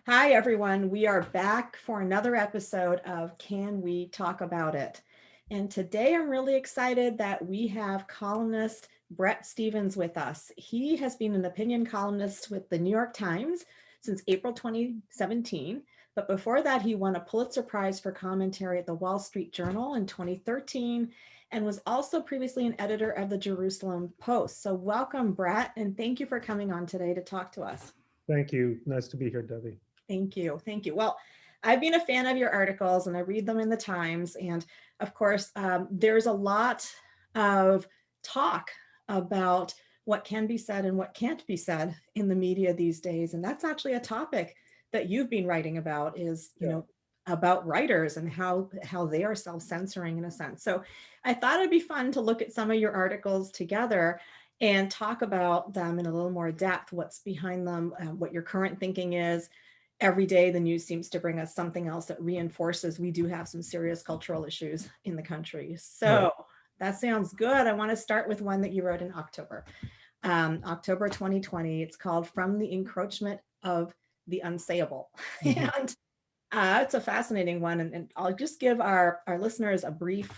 Hi, everyone. We are back for another episode of Can We Talk About It? And today I'm really excited that we have columnist Bret Stephens with us. He has been an opinion columnist with the New York Times since April 2017. But before that, he won a Pulitzer Prize for commentary at the Wall Street Journal in 2013 and was also previously an editor of the Jerusalem Post. So welcome, Bret, and thank you for coming on today to talk to us. Thank you. Nice to be here, Debbie. Thank you. Thank you. Well, I've been a fan of your articles and I read them in the Times. And of course, there's a lot of talk about what can be said and what can't be said in the media these days. And that's actually a topic that you've been writing about is, about writers and how they are self-censoring in a sense. So I thought it'd be fun to look at some of your articles together and talk about them in a little more depth, what's behind them, what your current thinking is. Every day the news seems to bring us something else that reinforces we do have some serious cultural issues in the country. So that sounds good. I want to start with one that you wrote in October 2020. It's called From the Encroachment of the Unsayable. And it's a fascinating one. And I'll just give our listeners a brief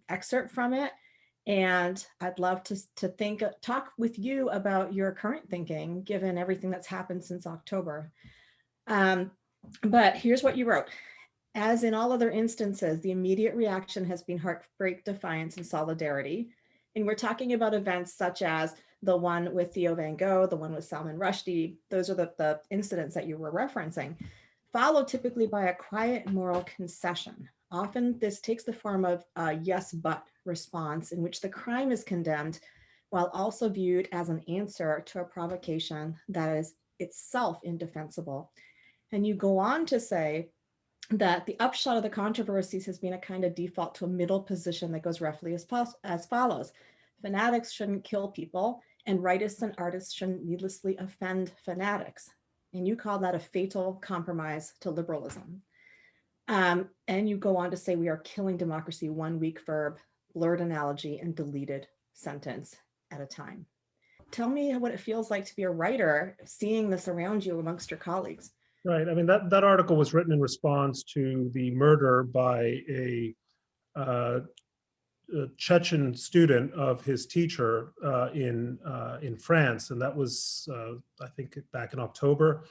excerpt from it. And I'd love to talk with you about your current thinking, given everything that's happened since October. But here's what you wrote. As in all other instances, the immediate reaction has been heartbreak, defiance, and solidarity. And we're talking about events such as the one with Theo Van Gogh, the one with Salman Rushdie. Those are the incidents that you were referencing, followed typically by a quiet moral concession. Often this takes the form of a yes, but response in which the crime is condemned while also viewed as an answer to a provocation that is itself indefensible. And you go on to say that the upshot of the controversies has been a kind of default to a middle position that goes roughly as follows. Fanatics shouldn't kill people, and rightists and artists shouldn't needlessly offend fanatics. And you call that a fatal compromise to liberalism. And you go on to say we are killing democracy, one weak verb, blurred analogy, and deleted sentence at a time. Tell me what it feels like to be a writer, seeing this around you amongst your colleagues. Right. I mean, that article was written in response to the murder by a Chechen student of his teacher in France, and that was I think back in October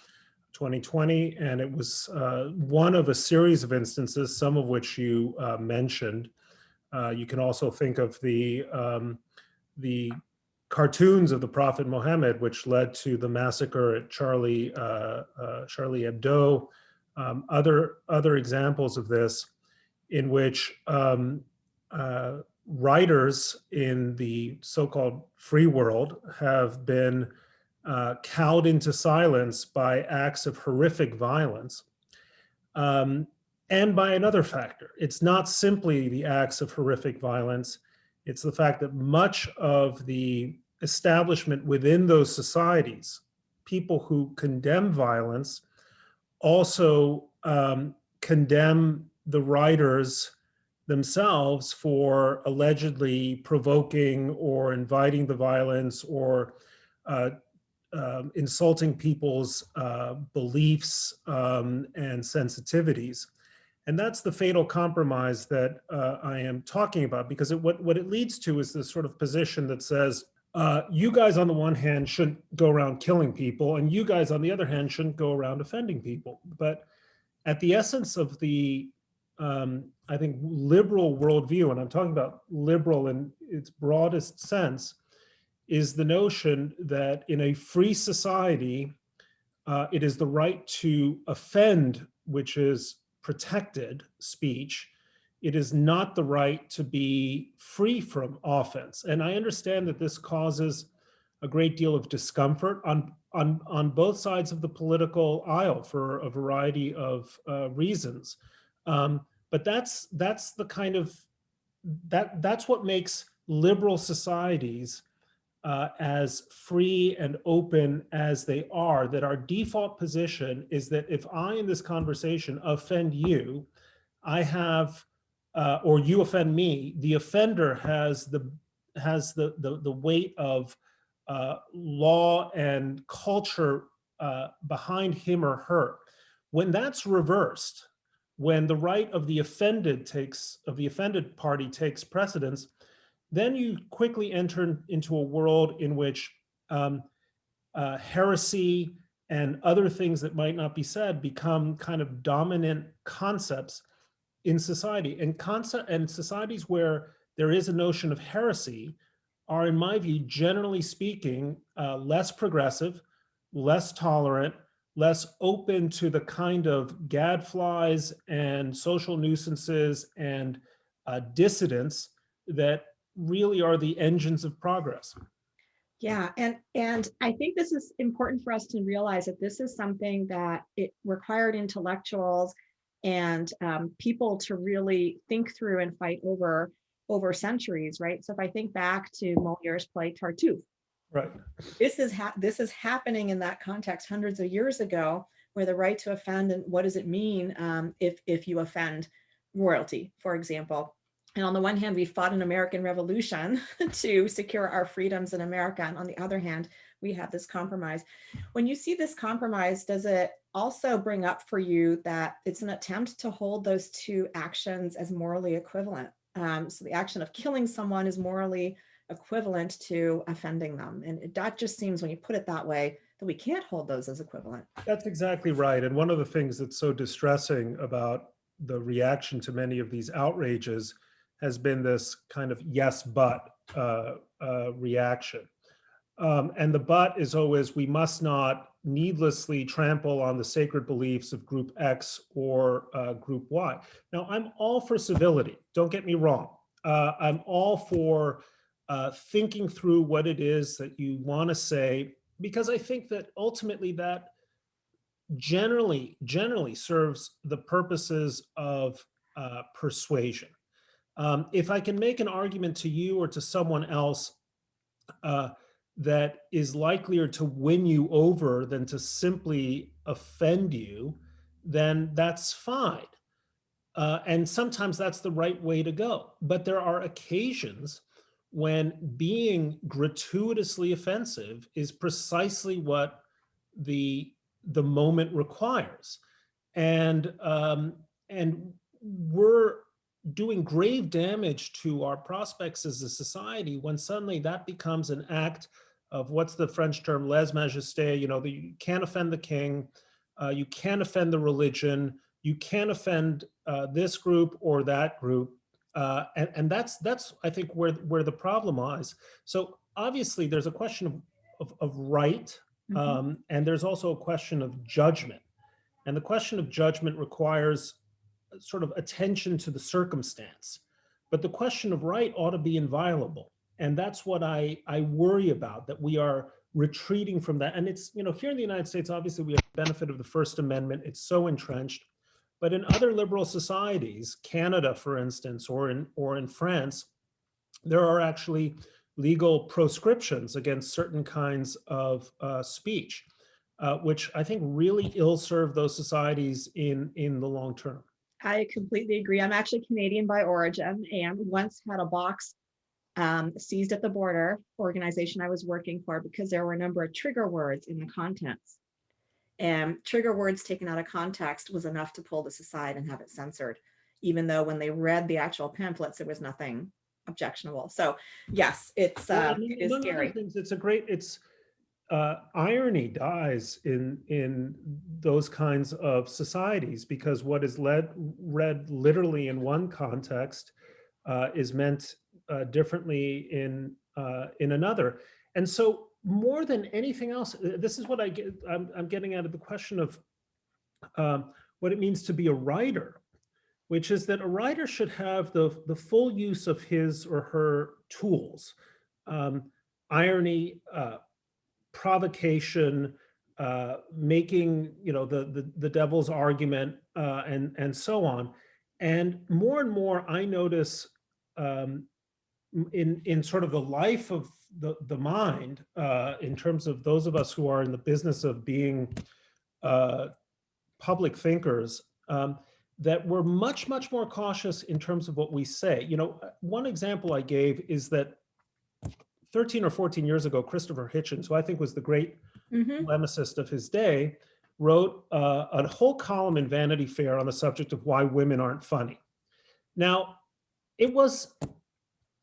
2020, and it was one of a series of instances, some of which you mentioned. You can also think of the cartoons of the Prophet Muhammad, which led to the massacre at Charlie Hebdo. Other examples of this, in which writers in the so-called free world have been cowed into silence by acts of horrific violence. And by another factor, it's not simply the acts of horrific violence. It's the fact that much of the establishment within those societies, people who condemn violence, also condemn the writers themselves for allegedly provoking or inviting the violence or insulting people's beliefs and sensitivities. And that's the fatal compromise that I am talking about, because what it leads to is this sort of position that says, you guys on the one hand shouldn't go around killing people, and you guys on the other hand shouldn't go around offending people. But at the essence of the, I think, liberal worldview, and I'm talking about liberal in its broadest sense, is the notion that in a free society, it is the right to offend, which is protected speech. It is not the right to be free from offense. And I understand that this causes a great deal of discomfort on both sides of the political aisle for a variety of reasons. But that's the kind of, that's what makes liberal societies as free and open as they are, that our default position is that if I in this conversation offend you, I have, or you offend me, the offender has the weight of law and culture behind him or her. When that's reversed, when the right of the offended party takes precedence, then you quickly enter into a world in which um, heresy and other things that might not be said become kind of dominant concepts in society. And societies where there is a notion of heresy are, in my view, generally speaking, less progressive, less tolerant, less open to the kind of gadflies and social nuisances and dissidents that really are the engines of progress. Yeah, and I think this is important for us to realize that this is something that it required intellectuals and people to really think through and fight over centuries, right? So if I think back to Moliere's play Tartuffe, right? This is happening in that context hundreds of years ago, where the right to offend and what does it mean if you offend royalty, for example. And on the one hand, we fought an American Revolution to secure our freedoms in America. And on the other hand, we have this compromise. When you see this compromise, does it also bring up for you that it's an attempt to hold those two actions as morally equivalent? So the action of killing someone is morally equivalent to offending them. And that just seems, when you put it that way, that we can't hold those as equivalent. That's exactly right. And one of the things that's so distressing about the reaction to many of these outrages has been this kind of yes, but reaction. And the but is always, we must not needlessly trample on the sacred beliefs of group X or group Y. Now, I'm all for civility. Don't get me wrong. I'm all for thinking through what it is that you want to say, because I think that ultimately that generally serves the purposes of persuasion. If I can make an argument to you or to someone else that is likelier to win you over than to simply offend you, then that's fine. And sometimes that's the right way to go. But there are occasions when being gratuitously offensive is precisely what the moment requires. And we're doing grave damage to our prospects as a society when suddenly that becomes an act of, what's the French term, lèse majesté, you can't offend the king, you can't offend the religion, you can't offend this group or that group. And that's I think where the problem lies. So obviously there's a question of right, and there's also a question of judgment. And the question of judgment requires sort of attention to the circumstance. But the question of right ought to be inviolable. And that's what I worry about, that we are retreating from that. And it's, here in the United States, obviously we have the benefit of the First Amendment. It's so entrenched. But in other liberal societies, Canada, for instance, or in France, there are actually legal proscriptions against certain kinds of speech, which I think really ill-serve those societies in the long term. I completely agree. I'm actually Canadian by origin, and once had a box seized at the border organization I was working for because there were a number of trigger words in the contents. And trigger words taken out of context was enough to pull this aside and have it censored, even though when they read the actual pamphlets, there was nothing objectionable. So yes, it is scary. Things, it's irony dies in those kinds of societies, because what is read literally in one context is meant differently in another. And so more than anything else, this is what I'm getting at, the question of what it means to be a writer, which is that a writer should have the full use of his or her tools, irony, provocation, making the devil's argument, and so on. And more I notice in sort of the life of the mind, in terms of those of us who are in the business of being public thinkers, that we're much more cautious in terms of what we say. One example I gave is that 13 or 14 years ago, Christopher Hitchens, who I think was the great polemicist of his day, wrote a whole column in Vanity Fair on the subject of why women aren't funny. Now, it was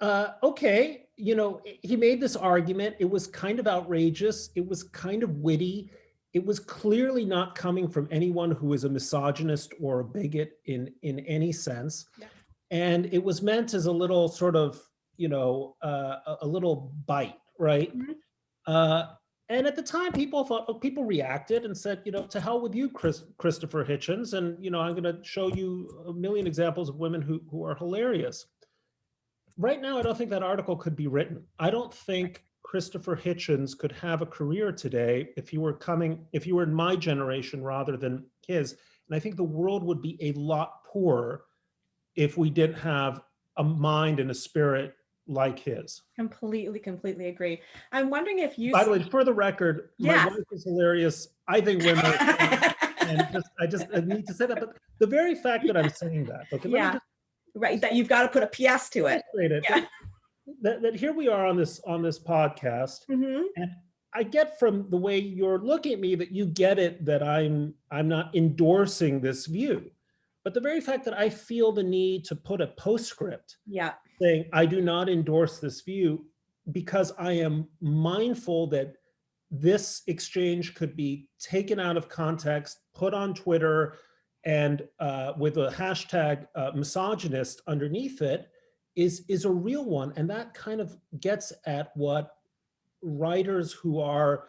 okay, he made this argument. It was kind of outrageous. It was kind of witty. It was clearly not coming from anyone who is a misogynist or a bigot in any sense. Yeah. And it was meant as a little sort of, a little bite, right? Mhm. And at the time, people reacted and said, to hell with you, Christopher Hitchens. And, I'm going to show you a million examples of women who are hilarious. Right now, I don't think that article could be written. I don't think Christopher Hitchens could have a career today if he were in my generation rather than his. And I think the world would be a lot poorer if we didn't have a mind and a spirit like his. Completely agree. I'm wondering if you By the way, for the record, my Yes. wife is hilarious. I think women are funny. And I need to say that. But the very fact that I'm saying that, okay, let me Yeah. just Right, that you've got to put a PS to it. illustrate it. Yeah. That here we are on this podcast, Mhm. and I get from the way you're looking at me that you get it, that I'm not endorsing this view. But the very fact that I feel the need to put a postscript Yeah. saying I do not endorse this view, because I am mindful that this exchange could be taken out of context, put on Twitter, and with a hashtag misogynist underneath it is a real one. And that kind of gets at what writers who are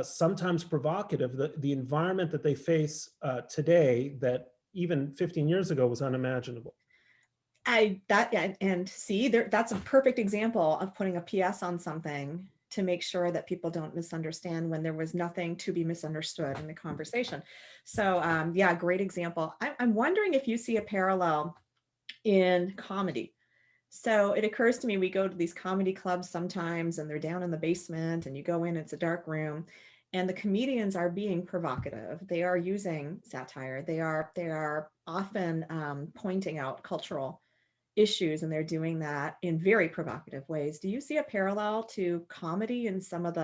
sometimes provocative, the environment that they face today that even 15 years ago was unimaginable. And see there, that's a perfect example of putting a PS on something to make sure that people don't misunderstand when there was nothing to be misunderstood in the conversation. So yeah, great example. I'm wondering if you see a parallel in comedy. So it occurs to me, we go to these comedy clubs sometimes and they're down in the basement and you go in, it's a dark room, and the comedians are being provocative. They are using satire. They are often pointing out cultural issues, and they're doing that in very provocative ways. Do you see a parallel to comedy and some of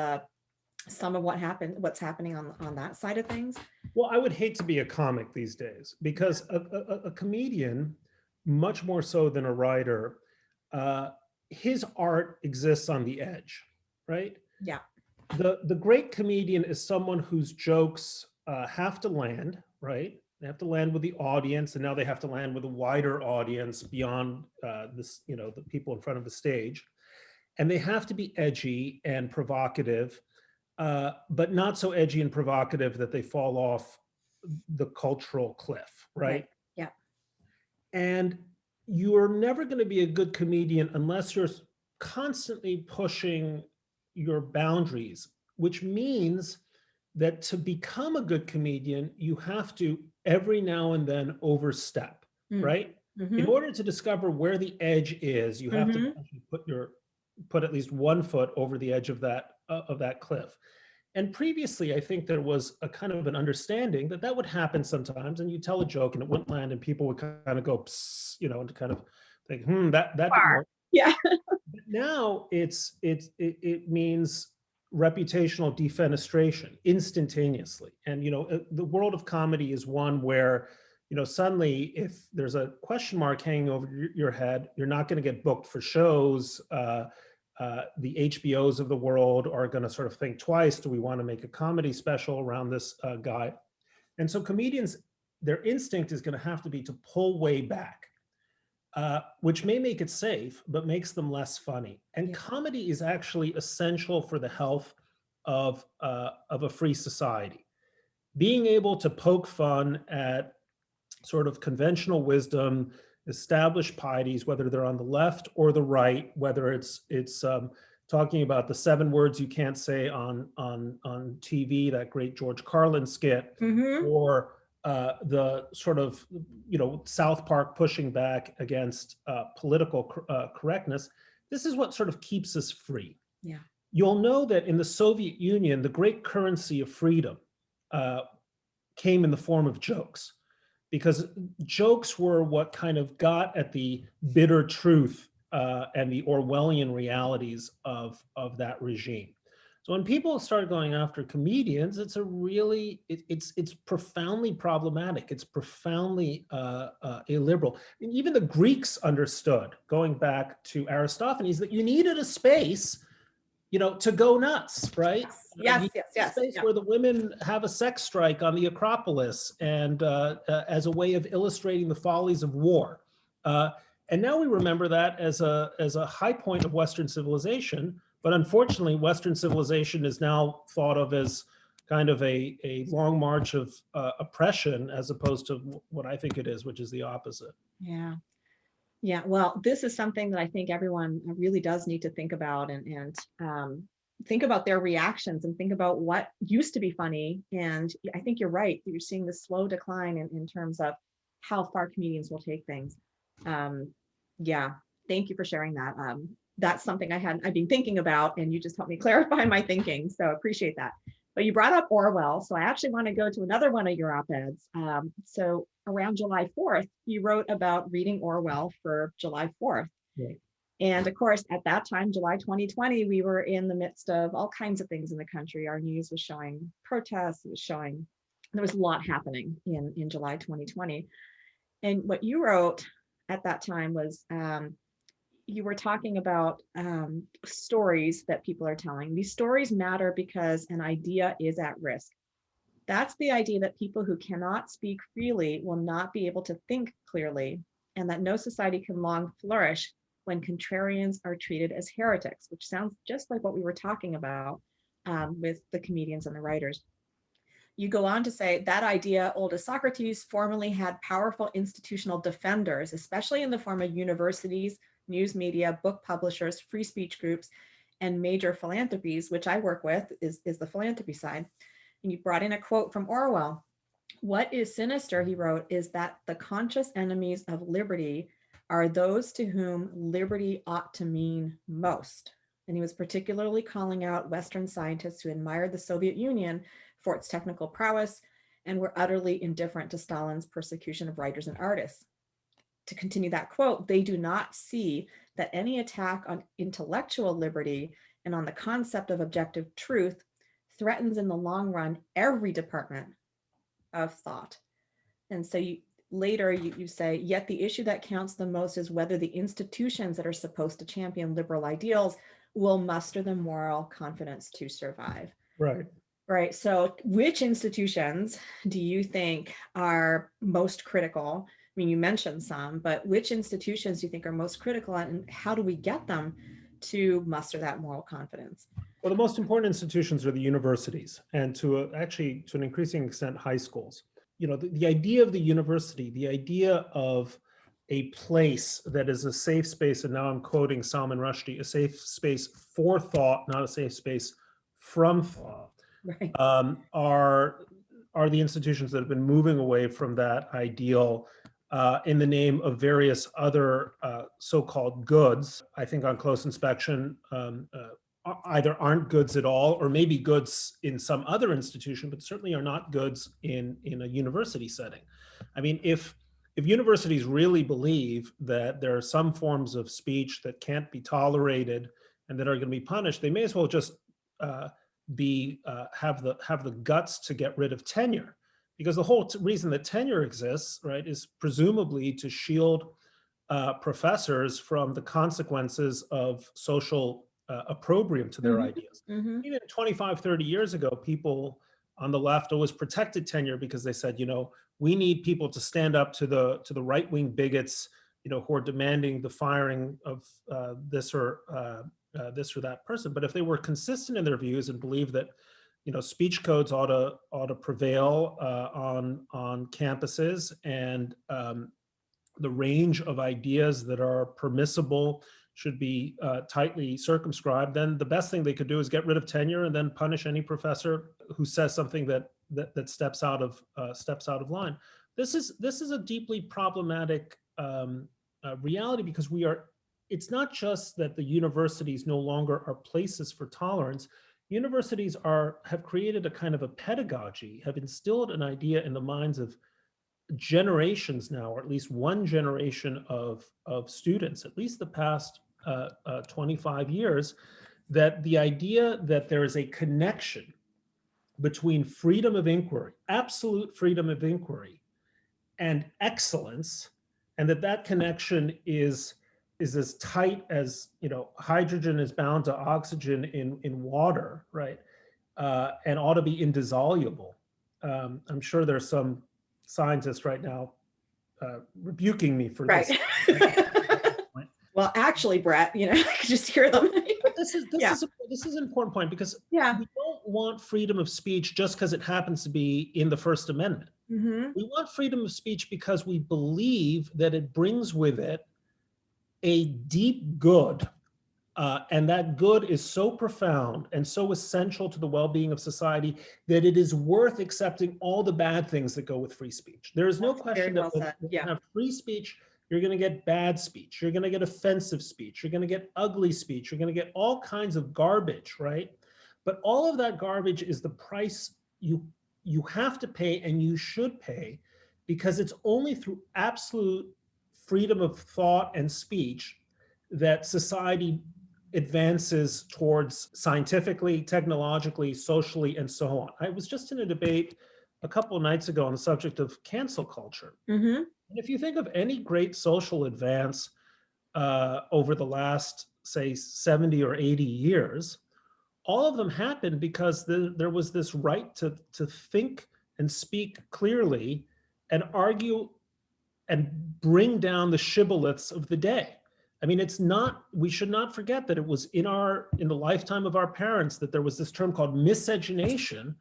what's happening on that side of things? Well, I would hate to be a comic these days, because a comedian, much more so than a writer, his art exists on the edge, right? Yeah. The great comedian is someone whose jokes have to land, right? They have to land with the audience, and now they have to land with a wider audience beyond the people in front of the stage. And they have to be edgy and provocative, but not so edgy and provocative that they fall off the cultural cliff, right? Yeah. And you're never going to be a good comedian unless you're constantly pushing your boundaries, which means that to become a good comedian, you have to every now and then overstep, right? In order to discover where the edge is, you have to put at least 1 foot over the edge of that cliff. And previously, I think there was a kind of an understanding that that would happen sometimes, and you tell a joke and it wouldn't land, and people would kind of go, psst, and kind of think, that didn't work. Yeah. But now it means reputational defenestration instantaneously. And the world of comedy is one where suddenly, if there's a question mark hanging over your head, you're not going to get booked for shows. The HBOs of the world are going to sort of think twice. Do we want to make a comedy special around this guy? And so comedians, their instinct is going to have to be to pull way back, which may make it safe, but makes them less funny. And comedy is actually essential for the health of a free society. Being able to poke fun at sort of conventional wisdom, established pieties, whether they're on the left or the right, whether it's talking about the 7 words you can't say on TV, that great George Carlin skit, or the sort of South Park pushing back against political correctness. This is what sort of keeps us free. Yeah. You'll know that in the Soviet Union, the great currency of freedom came in the form of jokes, because jokes were what kind of got at the bitter truth and the Orwellian realities of that regime. So when people start going after comedians, it's a really, it's profoundly problematic. It's profoundly illiberal. And even the Greeks understood, going back to Aristophanes, that you needed a space, to go nuts, right? Yes, You yes, need a yes, space yeah. where the women have a sex strike on the Acropolis, and as a way of illustrating the follies of war. And now we remember that as a high point of Western civilization. But unfortunately, Western civilization is now thought of as kind of a long march of oppression, as opposed to what I think it is, which is the opposite. Yeah. Yeah, well, this is something that I think everyone really does need to think about, and think about their reactions and think about what used to be funny. And I think you're right. You're seeing the slow decline in terms of how far comedians will take things. Yeah, thank you for sharing that. That's something I've been thinking about, and you just helped me clarify my thinking. So appreciate that. But you brought up Orwell, so I actually want to go to another one of your op-eds. So around July 4th, you wrote about reading Orwell for July 4th. Right. And of course, at that time, July 2020, we were in the midst of all kinds of things in the country. Our news was showing protests, it was showing there was a lot happening in July 2020. And what you wrote at that time was you were talking about stories that people are telling. These stories matter because an idea is at risk. That's the idea that people who cannot speak freely will not be able to think clearly, and that no society can long flourish when contrarians are treated as heretics, which sounds just like what we were talking about with the comedians and the writers. You go on to say that idea, old as Socrates, formerly had powerful institutional defenders, especially in the form of universities, news media, book publishers, free speech groups, and major philanthropies, which I work with is the philanthropy side. And you brought in a quote from Orwell. What is sinister, he wrote, is that the conscious enemies of liberty are those to whom liberty ought to mean most. And he was particularly calling out Western scientists who admired the Soviet Union for its technical prowess and were utterly indifferent to Stalin's persecution of writers and artists. To continue that quote, they do not see that any attack on intellectual liberty and on the concept of objective truth threatens in the long run every department of thought. And so later you say, yet the issue that counts the most is whether the institutions that are supposed to champion liberal ideals will muster the moral confidence to survive. Right. Right. So which institutions do you think are most critical? I mean, you mentioned some, but which institutions do you think are most critical, and how do we get them to muster that moral confidence? Well, the most important institutions are the universities, and actually, to an increasing extent, high schools. The idea of the university, the idea of a place that is a safe space, and now I'm quoting Salman Rushdie, a safe space for thought, not a safe space from thought, Right. Are the institutions that have been moving away from that ideal in the name of various other so-called goods. I think on close inspection, either aren't goods at all, or maybe goods in some other institution, but certainly are not goods in a university setting. I mean, if universities really believe that there are some forms of speech that can't be tolerated and that are going to be punished, they may as well just have the guts to get rid of tenure, because the whole reason that tenure exists, right, is presumably to shield professors from the consequences of social opprobrium to their Mm-hmm. ideas. Mm-hmm. Even 25, 30 years ago, people on the left always protected tenure because they said, we need people to stand up to the right-wing bigots, who are demanding the firing of this or that person. But if they were consistent in their views and believe that, speech codes ought to prevail on campuses, and the range of ideas that are permissible should be tightly circumscribed, then the best thing they could do is get rid of tenure and then punish any professor who says something that steps out of line. This is a deeply problematic reality, because it's not just that the universities no longer are places for tolerance. Universities have created a kind of a pedagogy, have instilled an idea in the minds of generations now, or at least one generation of students, at least the past 25 years, that the idea that there is a connection between freedom of inquiry, absolute freedom of inquiry, and excellence, and that connection is as tight as, hydrogen is bound to oxygen in water, right? And ought to be indissoluble. I'm sure there's some scientists right now rebuking me for Right. this. Well, actually, Bret, I could just hear them. But this is an important point, because we don't want freedom of speech just because it happens to be in the First Amendment. Mm-hmm. We want freedom of speech because we believe that it brings with it a deep good, and that good is so profound and so essential to the well-being of society that it is worth accepting all the bad things that go with free speech. There is no question that when you have free speech, you're going to get bad speech, you're going to get offensive speech, you're going to get ugly speech, you're going to get all kinds of garbage, right? But all of that garbage is the price you have to pay, and you should pay, because it's only through absolute freedom of thought and speech that society advances towards scientifically, technologically, socially, and so on. I was just in a debate a couple of nights ago on the subject of cancel culture. Mm-hmm. And if you think of any great social advance over the last, say, 70 or 80 years, all of them happened because there was this right to think and speak clearly and argue and bring down the shibboleths of the day. I mean, we should not forget that it was in the lifetime of our parents that there was this term called miscegenation,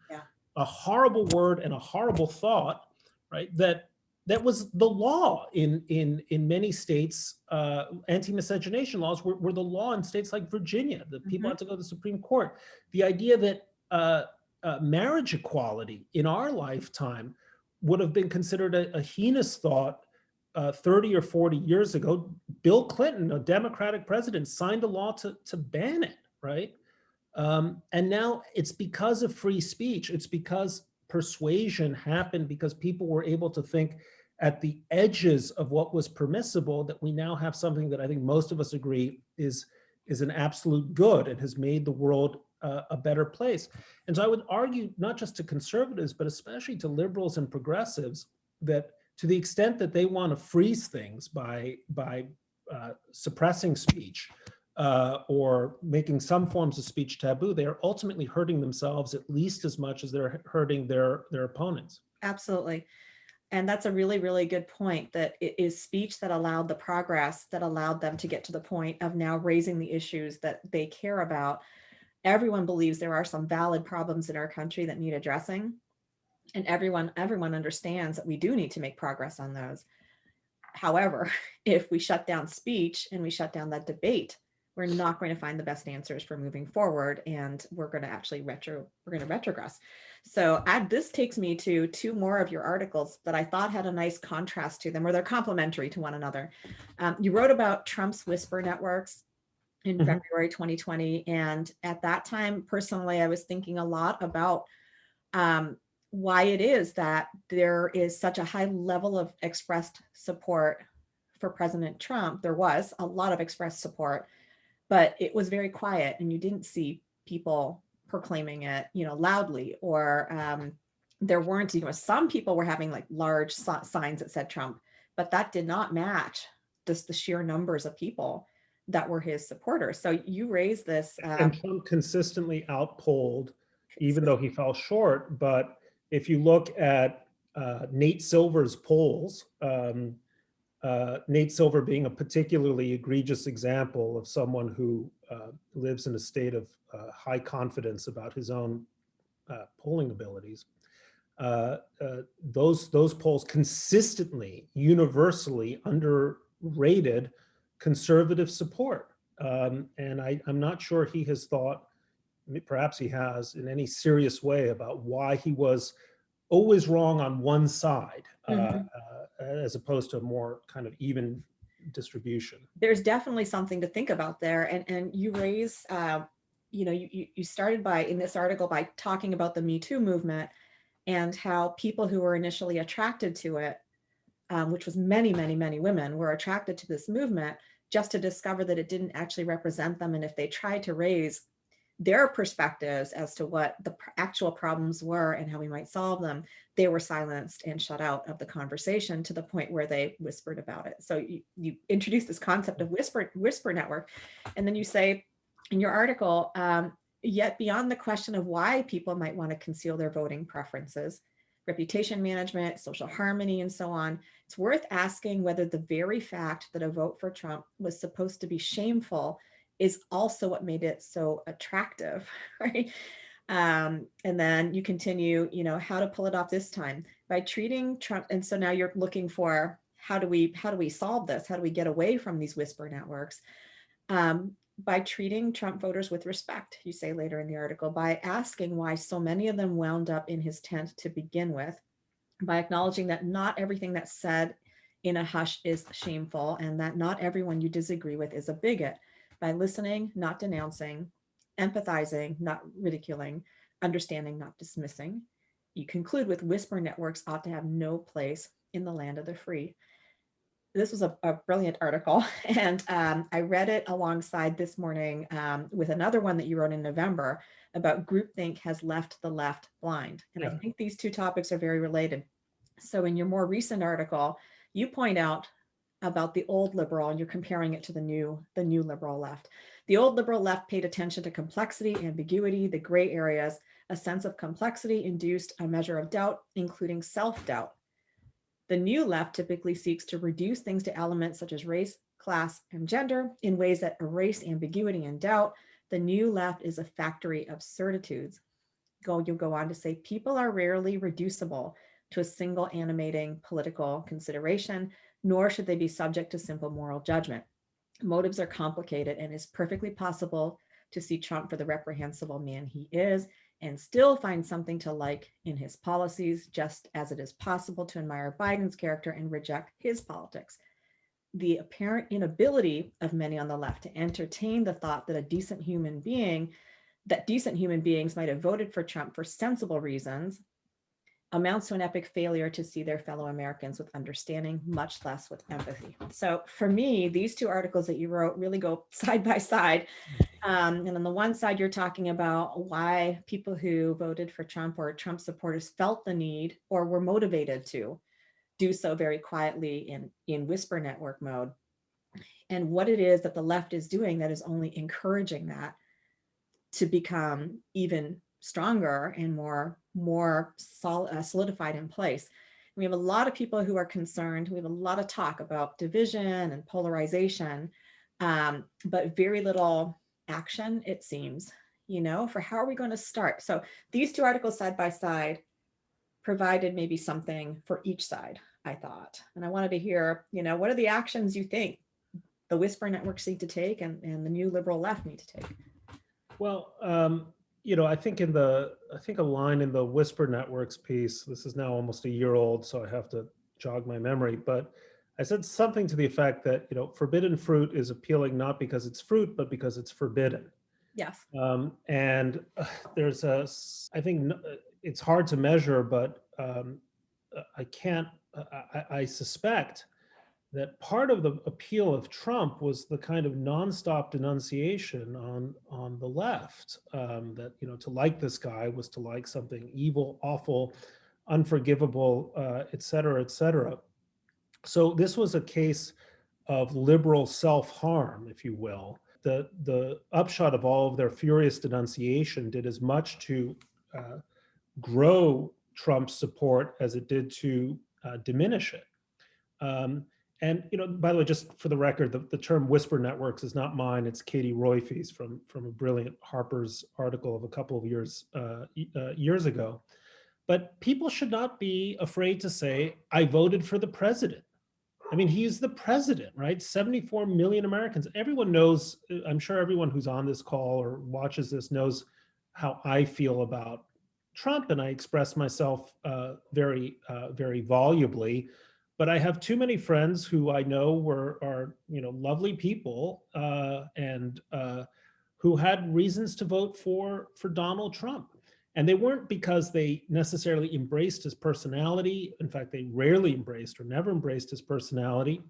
a horrible word and a horrible thought, right? That was the law in many states. Anti-miscegenation laws were the law in states like Virginia. The people had to go to the Supreme Court. The idea that marriage equality in our lifetime would have been considered a heinous thought 30 or 40 years ago. Bill Clinton, a Democratic president, signed a law to ban it, right? And now it's because of free speech. It's because persuasion happened, because people were able to think at the edges of what was permissible, that we now have something that I think most of us agree is an absolute good and has made the world a better place. And so I would argue, not just to conservatives, but especially to liberals and progressives, that to the extent that they want to freeze things by suppressing speech or making some forms of speech taboo, they are ultimately hurting themselves at least as much as they're hurting their opponents. Absolutely. And that's a really, really good point, that it is speech that allowed the progress that allowed them to get to the point of now raising the issues that they care about. Everyone believes there are some valid problems in our country that need addressing. And everyone understands that we do need to make progress on those. However, if we shut down speech and we shut down that debate, we're not going to find the best answers for moving forward, and we're going to actually retrogress. So this takes me to two more of your articles that I thought had a nice contrast to them, or they're complementary to one another. You wrote about Trump's whisper networks in February 2020. And at that time, personally, I was thinking a lot about why it is that there is such a high level of expressed support for President Trump. There was a lot of expressed support, but it was very quiet, and you didn't see people proclaiming it, loudly, or there weren't, some people were having like large signs that said Trump, but that did not match just the sheer numbers of people that were his supporters. So you raised this. And Trump consistently outpolled, even though he fell short. But if you look at Nate Silver's polls, Nate Silver being a particularly egregious example of someone who lives in a state of high confidence about his own polling abilities. Those polls consistently, universally underrated conservative support. And I'm not sure he has thought, perhaps he has, in any serious way about why he was always wrong on one side, as opposed to a more kind of even distribution. There's definitely something to think about there. And you raise, you started in this article by talking about the Me Too movement and how people who were initially attracted to it, which was many, many, many women, were attracted to this movement just to discover that it didn't actually represent them. And if they tried to raise their perspectives as to what the actual problems were and how we might solve them, they were silenced and shut out of the conversation to the point where they whispered about it. So you introduce this concept of whisper network, and then you say in your article, yet beyond the question of why people might want to conceal their voting preferences, reputation management, social harmony, and so on, it's worth asking whether the very fact that a vote for Trump was supposed to be shameful is also what made it so attractive, right? And then you continue, how to pull it off this time by treating Trump. And so now you're looking for how do we solve this? How do we get away from these whisper networks? By treating Trump voters with respect, you say later in the article, by asking why so many of them wound up in his tent to begin with, by acknowledging that not everything that's said in a hush is shameful, and that not everyone you disagree with is a bigot, by listening, not denouncing, empathizing, not ridiculing, understanding, not dismissing. You conclude with whisper networks ought to have no place in the land of the free. This was a brilliant article, and I read it alongside this morning with another one that you wrote in November about groupthink has left the left blind. And I think these two topics are very related. So in your more recent article, you point out about the old liberal, and you're comparing it to the new liberal left. The old liberal left paid attention to complexity, ambiguity, the gray areas. A sense of complexity induced a measure of doubt, including self-doubt. The new left typically seeks to reduce things to elements such as race, class, and gender in ways that erase ambiguity and doubt. The new left is a factory of certitudes. You'll go on to say, people are rarely reducible to a single animating political consideration, nor should they be subject to simple moral judgment. Motives are complicated, and it's perfectly possible to see Trump for the reprehensible man he is and still find something to like in his policies, just as it is possible to admire Biden's character and reject his politics. The apparent inability of many on the left to entertain the thought that decent human beings might have voted for Trump for sensible reasons amounts to an epic failure to see their fellow Americans with understanding, much less with empathy. So for me, these two articles that you wrote really go side by side. And on the one side, you're talking about why people who voted for Trump or Trump supporters felt the need or were motivated to do so very quietly in whisper network mode, and what it is that the left is doing that is only encouraging that to become even stronger and more solidified in place. We have a lot of people who are concerned. We have a lot of talk about division and polarization, but very little action, it seems, for how are we going to start? So these two articles side by side provided maybe something for each side, I thought. And I wanted to hear, what are the actions you think the whisper networks need to take and the new liberal left need to take? Well, I think a line in the Whisper Networks piece, this is now almost a year old, so I have to jog my memory, but I said something to the effect that, forbidden fruit is appealing not because it's fruit, but because it's forbidden. Yes. And there's I think it's hard to measure, but I suspect that part of the appeal of Trump was the kind of nonstop denunciation on the left, that, to like this guy was to like something evil, awful, unforgivable, et cetera, et cetera. So this was a case of liberal self-harm, if you will. The upshot of all of their furious denunciation did as much to grow Trump's support as it did to diminish it. And by the way, just for the record, the term whisper networks is not mine. It's Katie Royfe's from a brilliant Harper's article of a couple of years ago. But people should not be afraid to say, I voted for the president. I mean, he's the president, right? 74 million Americans. Everyone knows, I'm sure everyone who's on this call or watches this knows how I feel about Trump, and I express myself very volubly. But I have too many friends who I know are lovely people and who had reasons to vote for Donald Trump. And they weren't because they necessarily embraced his personality. In fact, they rarely embraced or never embraced his personality.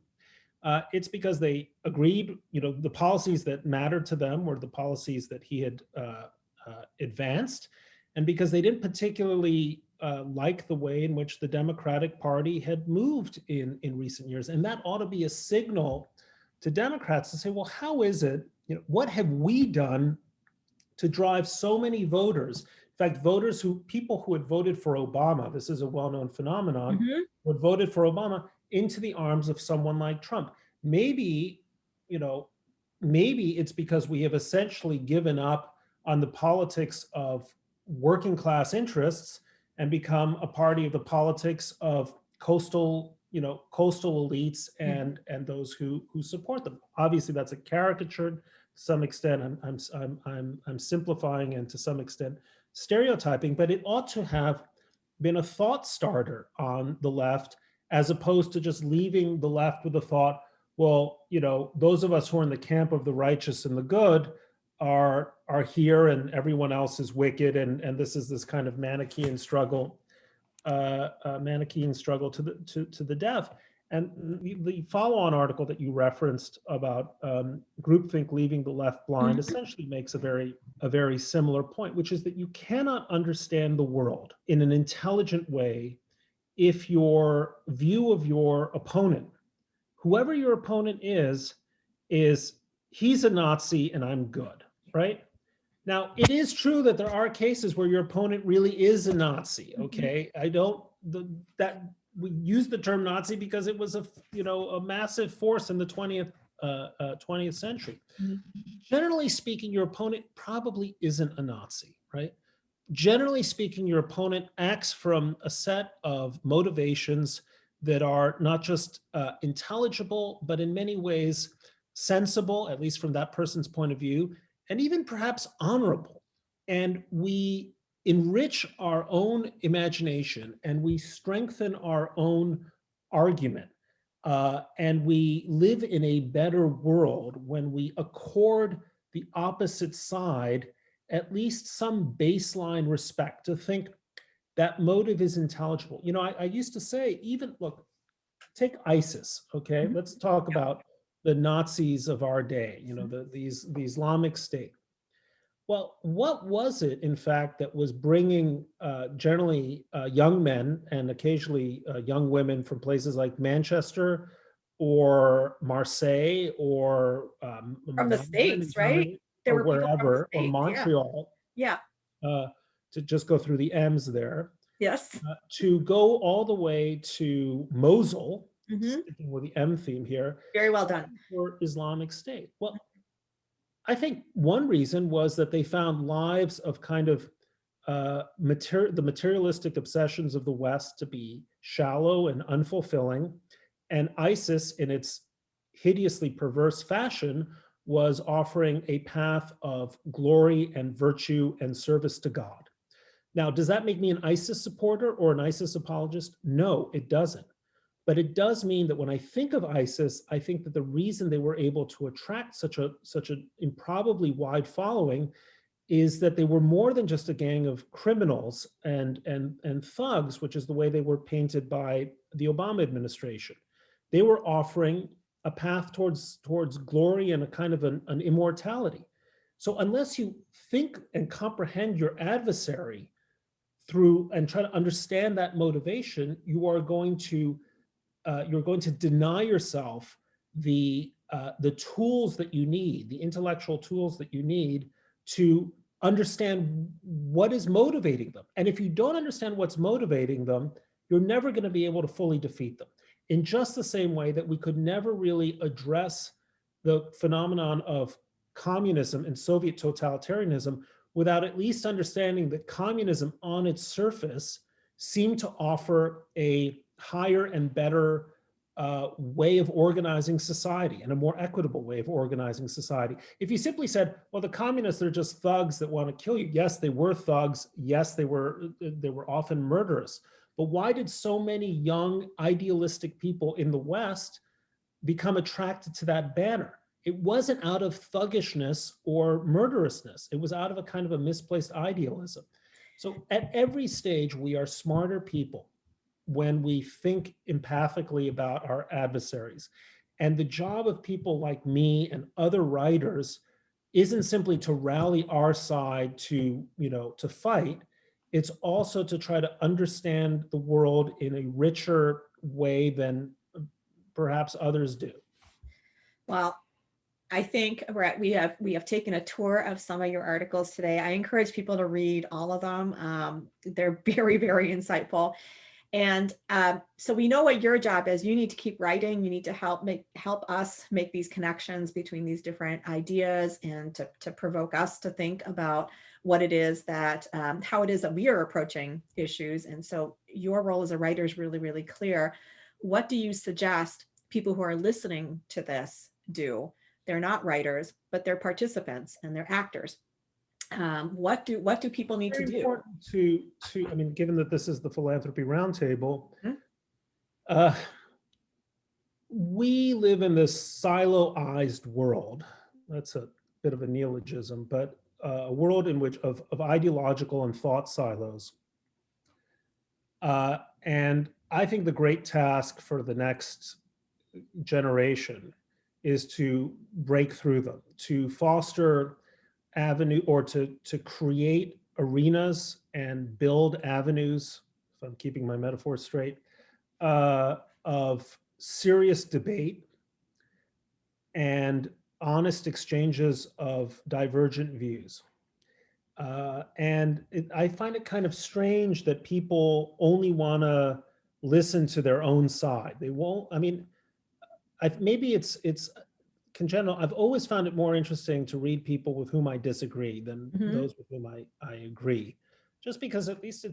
It's because they agreed, the policies that mattered to them were the policies that he had advanced, and because they didn't particularly like the way in which the Democratic Party had moved in recent years. And that ought to be a signal to Democrats to say, well, how is it, what have we done to drive so many voters? In fact, people who had voted for Obama, this is a well-known phenomenon, who had voted for Obama into the arms of someone like Trump. Maybe it's because we have essentially given up on the politics of working class interests and become a party of the politics of coastal elites and those who support them. Obviously, that's a caricature to some extent. I'm simplifying and to some extent stereotyping, but it ought to have been a thought starter on the left, as opposed to just leaving the left with the thought, well, those of us who are in the camp of the righteous and the good are here, and everyone else is wicked, and this is this kind of Manichaean struggle to the death. And the follow-on article that you referenced about groupthink leaving the left blind essentially makes a very similar point, which is that you cannot understand the world in an intelligent way if your view of your opponent, whoever your opponent is he's a Nazi and I'm good, right? Now, it is true that there are cases where your opponent really is a Nazi, okay? We use the term Nazi because it was a massive force in the 20th century. Generally speaking, your opponent probably isn't a Nazi, right? Generally speaking, your opponent acts from a set of motivations that are not just intelligible, but in many ways sensible, at least from that person's point of view, and even perhaps honorable. And we enrich our own imagination and we strengthen our own argument. And we live in a better world when we accord the opposite side at least some baseline respect, to think that motive is intelligible. I used to say, take ISIS, okay? Let's talk about the Nazis of our day, the Islamic State. Well, what was it, in fact, that was bringing generally young men and occasionally young women from places like Manchester or Marseille or from the States, right? There or wherever, or Montreal, to just go through the M's there. Yes. To go all the way to Mosul, sticking with the M theme here. Very well done. For Islamic State. Well, I think one reason was that they found lives of kind of the materialistic obsessions of the West to be shallow and unfulfilling, and ISIS, in its hideously perverse fashion, was offering a path of glory and virtue and service to God. Now, does that make me an ISIS supporter or an ISIS apologist? No, it doesn't. But it does mean that when I think of ISIS, I think that the reason they were able to attract such an improbably wide following is that they were more than just a gang of criminals and thugs, which is the way they were painted by the Obama administration. They were offering a path towards glory and a kind of an immortality. So unless you think and comprehend your adversary through and try to understand that motivation, you're going to deny yourself the tools that you need, the intellectual tools that you need to understand what is motivating them. And if you don't understand what's motivating them, you're never going to be able to fully defeat them. In just the same way that we could never really address the phenomenon of communism and Soviet totalitarianism without at least understanding that communism on its surface seemed to offer a higher and better way of organizing society and a more equitable way of organizing society. If you simply said, well, the communists are just thugs that want to kill you. Yes, they were thugs. Yes, they were often murderous. But why did so many young idealistic people in the West become attracted to that banner? It wasn't out of thuggishness or murderousness. It was out of a kind of a misplaced idealism. So at every stage, we are smarter people when we think empathically about our adversaries. And the job of people like me and other writers isn't simply to rally our side to, to fight. It's also to try to understand the world in a richer way than perhaps others do. Well, I think, Bret, we have taken a tour of some of your articles today. I encourage people to read all of them. They're very, very insightful. And so we know what your job is. You need to keep writing. You need to help us make these connections between these different ideas, and to provoke us to think about what it is that, how it is that we are approaching issues. And so your role as a writer is really, really clear. What do you suggest people who are listening to this do? They're not writers, but they're participants and they're actors. What do people need to do? Important to I mean, given that this is the Philanthropy Roundtable, we live in this siloized world. That's a bit of a neologism, but a world in which of ideological and thought silos. And I think the great task for the next generation is to break through them, to foster avenue, or to create arenas and build avenues, if I'm keeping my metaphor straight, of serious debate and honest exchanges of divergent views. And I find it kind of strange that people only want to listen to their own side. They won't, I mean, maybe it's congenital. I've always found it more interesting to read people with whom I disagree than those with whom I agree, just because at least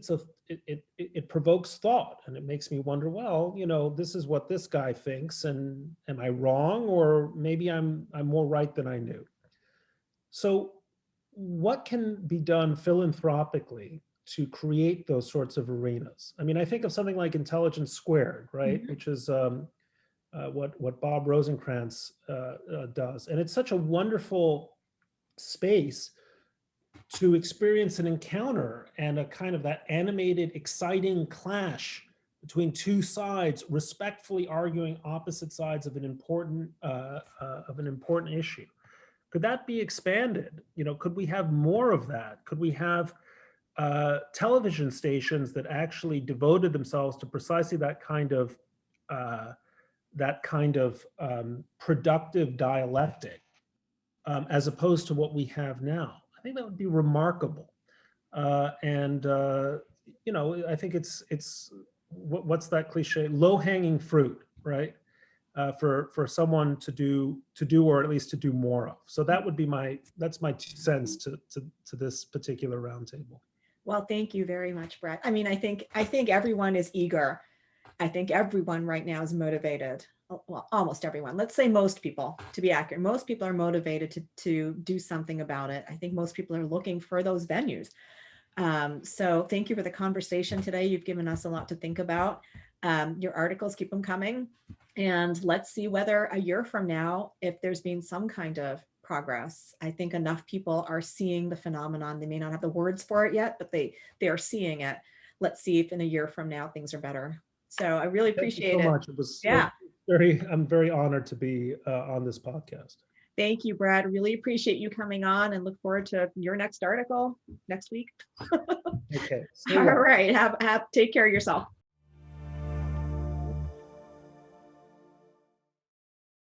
it provokes thought, and it makes me wonder, well, this is what this guy thinks, and am I wrong, or maybe I'm more right than I knew. So what can be done philanthropically to create those sorts of arenas? I mean, I think of something like Intelligence Squared, right, which is what Bob Rosencrantz does. And it's such a wonderful space to experience an encounter and a kind of that animated, exciting clash between two sides, respectfully arguing opposite sides of an important issue. Could that be expanded? Could we have more of that? Could we have television stations that actually devoted themselves to precisely that kind of productive dialectic, as opposed to what we have now? I think that would be remarkable. I think it's what's that cliche? Low-hanging fruit, right? For someone to do, or at least to do more of. So that would be that's my 2 cents to this particular roundtable. Well, thank you very much, Bret. I mean, I think everyone is eager. I think everyone right now is motivated. Well, almost everyone. Let's say most people, to be accurate. Most people are motivated to do something about it. I think most people are looking for those venues. So thank you for the conversation today. You've given us a lot to think about. Your articles, keep them coming. And let's see whether a year from now, if there's been some kind of progress. I think enough people are seeing the phenomenon. They may not have the words for it yet, but they are seeing it. Let's see if in a year from now things are better. So I really appreciate it. Thank you so much. It was I'm very honored to be on this podcast. Thank you, Brad. Really appreciate you coming on, and look forward to your next article next week. Okay. All right. Take care of yourself.